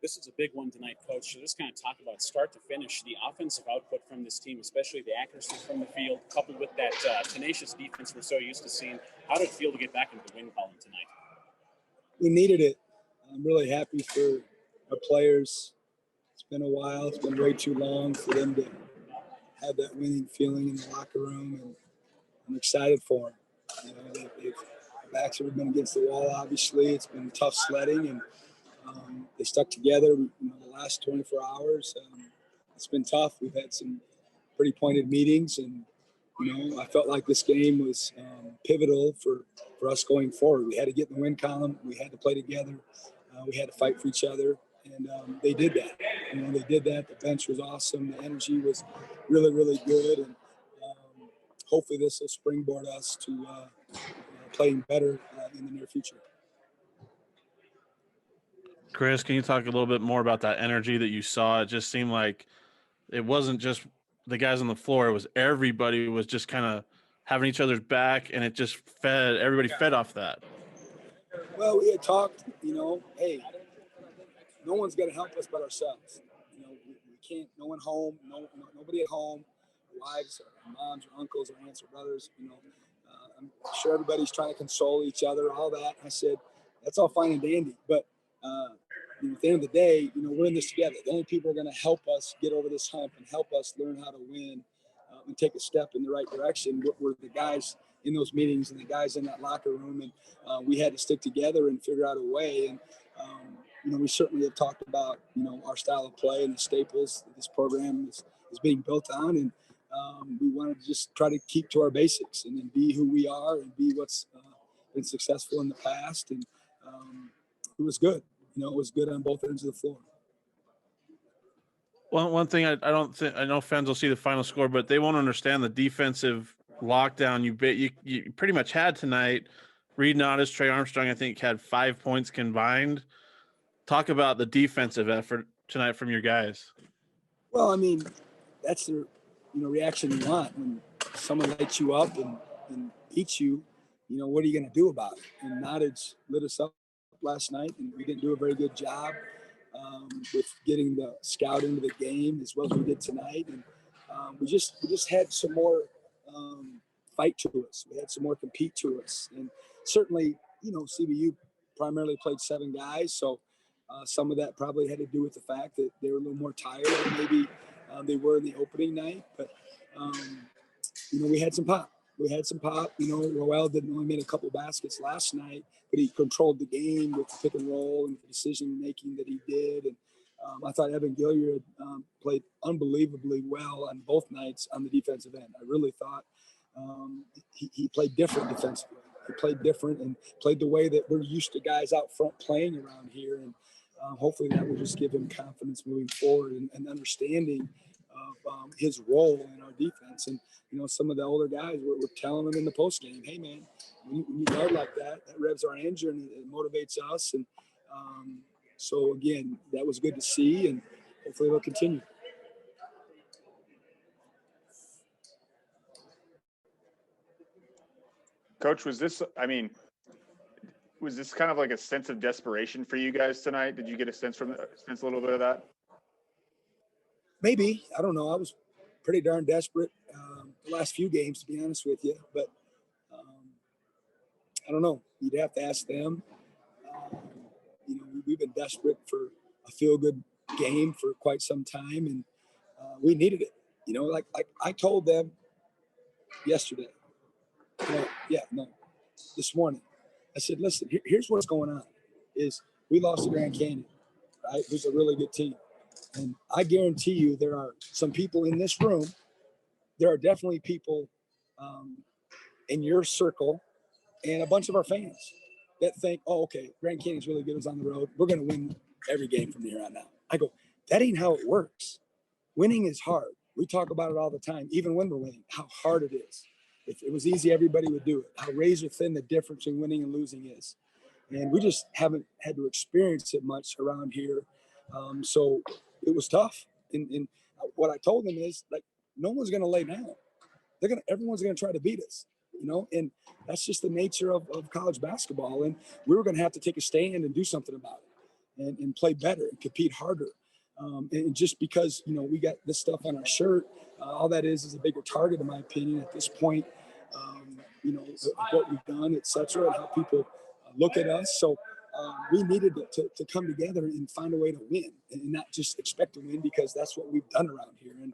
This is a big one tonight, Coach. So just kind of talk about start to finish, the offensive output from this team, especially the accuracy from the field, coupled with that tenacious defense we're so used to seeing. How did it feel to get back into the win column tonight? We needed it. I'm really happy for our players. It's been a while. It's been way too long for them to have that winning feeling in the locker room, and I'm excited for them. You know, their backs have been against the wall, obviously. It's been tough sledding, and they stuck together, the last 24 hours. It's been tough. We've had some pretty pointed meetings, and, I felt like this game was pivotal for us going forward. We had to get in the win column. We had to play together. We had to fight for each other, and they did that. They did that. The bench was awesome. The energy was really, really good, and hopefully this will springboard us to playing better in the near future. Chris, can you talk a little bit more about that energy that you saw? It just seemed like it wasn't just the guys on the floor. It was everybody was just kind of having each other's back, and it just everybody fed off that. Well, we had talked, hey, no one's going to help us but ourselves. We can't, no one home, nobody at home, our wives, our moms, our uncles, our aunts, our brothers, I'm sure everybody's trying to console each other, all that. I said, that's all fine and dandy, but at the end of the day, we're in this together. The only people who are going to help us get over this hump and help us learn how to win and take a step in the right direction were the guys in those meetings and the guys in that locker room. And we had to stick together and figure out a way. And, we certainly have talked about, our style of play and the staples that this program is being built on. And we wanted to just try to keep to our basics and then be who we are and be what's been successful in the past. And it was good. It was good on both ends of the floor. One thing I know fans will see the final score, but they won't understand the defensive lockdown you pretty much had tonight. Reed Nottis, Trey Armstrong, I think, had 5 points combined. Talk about the defensive effort tonight from your guys. Well, I mean, that's the reaction you want when someone lights you up and beats you. What are you going to do about it? And Nottis lit us up last night, and we didn't do a very good job with getting the scout into the game as well as we did tonight. And we just had some more fight to us. We had some more compete to us. And certainly, CBU primarily played 7 guys, so some of that probably had to do with the fact that they were a little more tired than maybe they were in the opening night. But, we had some pop. Roel didn't only made a couple baskets last night, but he controlled the game with the pick and roll and the decision making that he did. And I thought Evan Gilliard played unbelievably well on both nights on the defensive end. I really thought he played different defensively. He played different and played the way that we're used to guys out front playing around here. And hopefully that will just give him confidence moving forward and understanding of his role in our defense. And, some of the older guys were telling him in the post game, hey, man, when you guard like that revs our engine and it motivates us. And so, again, that was good to see, and hopefully it'll continue. Coach, was this kind of like a sense of desperation for you guys tonight? Did you get a sense a little bit of that? Maybe. I don't know. I was pretty darn desperate the last few games, to be honest with you. But I don't know. You'd have to ask them. We've been desperate for a feel-good game for quite some time, and we needed it. Like I told them yesterday. This morning. I said, listen, here's what's going on. Is we lost to Grand Canyon, right? Who's a really good team. And I guarantee you there are some people in this room, there are definitely people in your circle and a bunch of our fans that think, oh, okay, Grand Canyon's really good. It's on the road. We're going to win every game from here on out. I go, that ain't how it works. Winning is hard. We talk about it all the time, even when we're winning, how hard it is. If it was easy, everybody would do it. How razor thin the difference between winning and losing is. And we just haven't had to experience it much around here. So it was tough. And what I told them is, like, no one's going to lay down. Everyone's going to try to beat us, and that's just the nature of college basketball. And we were going to have to take a stand and do something about and play better and compete harder. And just because, we got this stuff on our shirt, all that is a bigger target, in my opinion, at this point, of what we've done, et cetera, and how people look at us. So we needed to come together and find a way to win and not just expect to win, because that's what we've done around here. And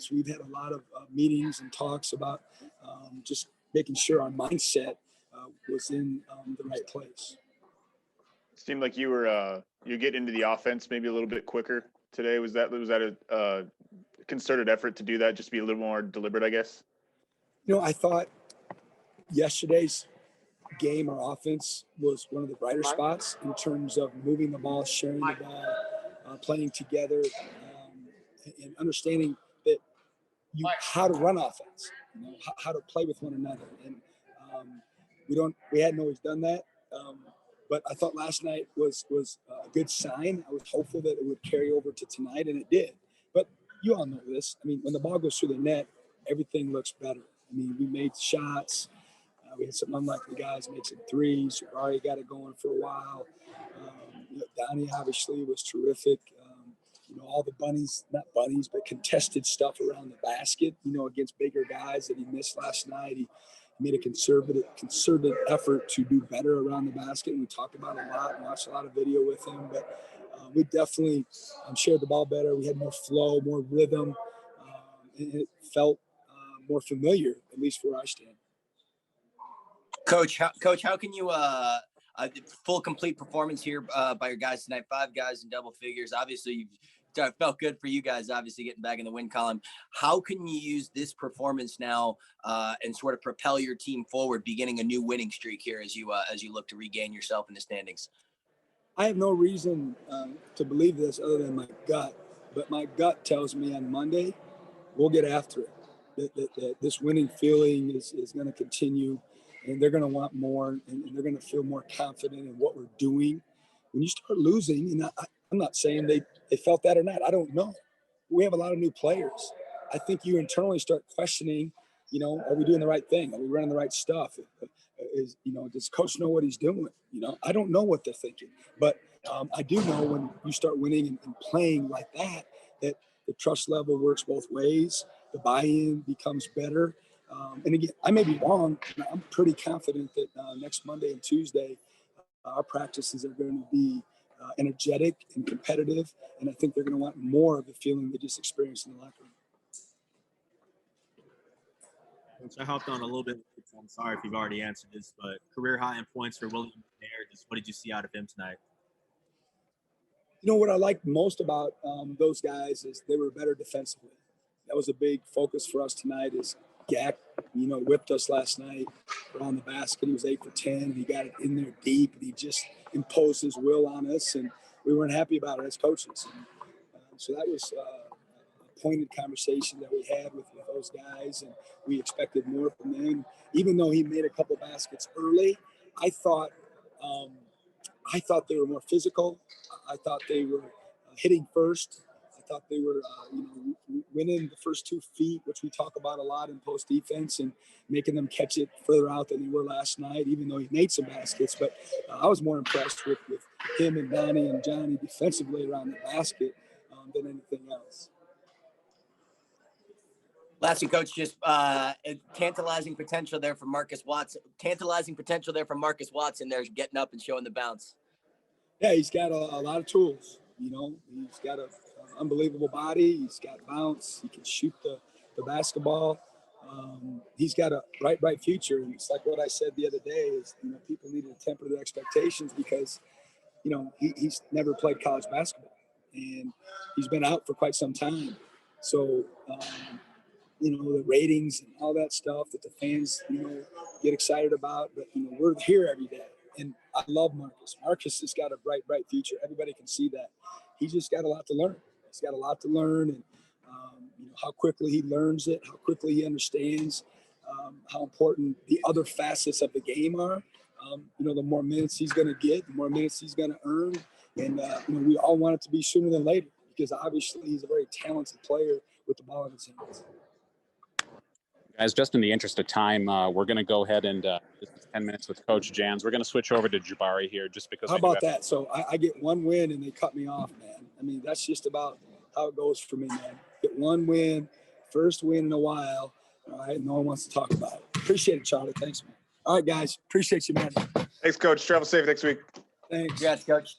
so we've had a lot of meetings and talks about just making sure our mindset was in the right place. Seemed like you get into the offense maybe a little bit quicker today. Was that a concerted effort to do that, just be a little more deliberate, I guess? I thought yesterday's game, our offense was one of the brighter spots in terms of moving the ball, sharing the ball, playing together, and understanding that how to run offense, how to play with one another. And we hadn't always done that. But I thought last night was a good sign. I was hopeful that it would carry over to tonight, and it did. But you all know this. I mean, when the ball goes through the net, everything looks better. I mean, we made shots. We had some unlikely guys make some threes. We already got it going for a while. Donnie obviously was terrific. All the not bunnies, but contested stuff around the basket, against bigger guys that he missed last night. He made a concerted effort to do better around the basket. And we talked about it a lot and watched a lot of video with him. But we definitely shared the ball better. We had more flow, more rhythm. And it felt more familiar, at least where I stand. Coach, how can you full complete performance here by your guys tonight? 5 guys in double figures. Obviously, it felt good for you guys. Obviously, getting back in the win column. How can you use this performance now and sort of propel your team forward, beginning a new winning streak here as you look to regain yourself in the standings? I have no reason to believe this other than my gut, but my gut tells me on Monday we'll get after it. That this winning feeling is going to continue. And they're going to want more, and they're going to feel more confident in what we're doing. When you start losing, and I'm not saying they felt that or not. I don't know. We have a lot of new players. I think you internally start questioning, are we doing the right thing? Are we running the right stuff? Does coach know what he's doing? I don't know what they're thinking. But I do know when you start winning and playing like that the trust level works both ways. The buy-in becomes better. And again, I may be wrong. I'm pretty confident that next Monday and Tuesday, our practices are going to be energetic and competitive. And I think they're going to want more of the feeling they just experienced in the locker room. I hopped on a little bit. I'm sorry if you've already answered this, but career high in points for William McNair. Just what did you see out of him tonight? What I liked most about those guys is they were better defensively. That was a big focus for us tonight. Is Gak, whipped us last night around the basket. He was 8 for 10. He got it in there deep, and he just imposed his will on us, and we weren't happy about it as coaches. And, so that was a pointed conversation that we had with those guys, and we expected more from them. Even though he made a couple baskets early, I thought they were more physical. I thought they were hitting first. I thought they were, winning the first 2 feet, which we talk about a lot in post defense, and making them catch it further out than they were last night, even though he made some baskets. But I was more impressed with him and Donnie and Johnny defensively around the basket than anything else. Lastly, Coach, just tantalizing potential there from Marcus Watson. There getting up and showing the bounce. Yeah, he's got a lot of tools. He's got an unbelievable body. He's got bounce. He can shoot the basketball. He's got a bright future. And it's like what I said the other day is, people need to temper their expectations because, he's never played college basketball and he's been out for quite some time. So, the ratings and all that stuff that the fans, get excited about, but, we're here every day. And I love Marcus. Marcus has got a bright future. Everybody can see that. He's just got a lot to learn. He's got a lot to learn, and how quickly he learns it, how quickly he understands how important the other facets of the game are. The more minutes he's going to get, the more minutes he's going to earn, and we all want it to be sooner than later because obviously he's a very talented player with the ball in his hands. Guys, just in the interest of time, we're going to go ahead and this is 10 minutes with Coach Jans. We're going to switch over to Jabari here just because. How about that? So I get one win and they cut me off, man. I mean, that's just about how it goes for me, man. Get one win, first win in a while. All right, no one wants to talk about it. Appreciate it, Charlie. Thanks, man. All right, guys. Appreciate you, man. Thanks, Coach. Travel safe next week. Thanks. Congrats, coach.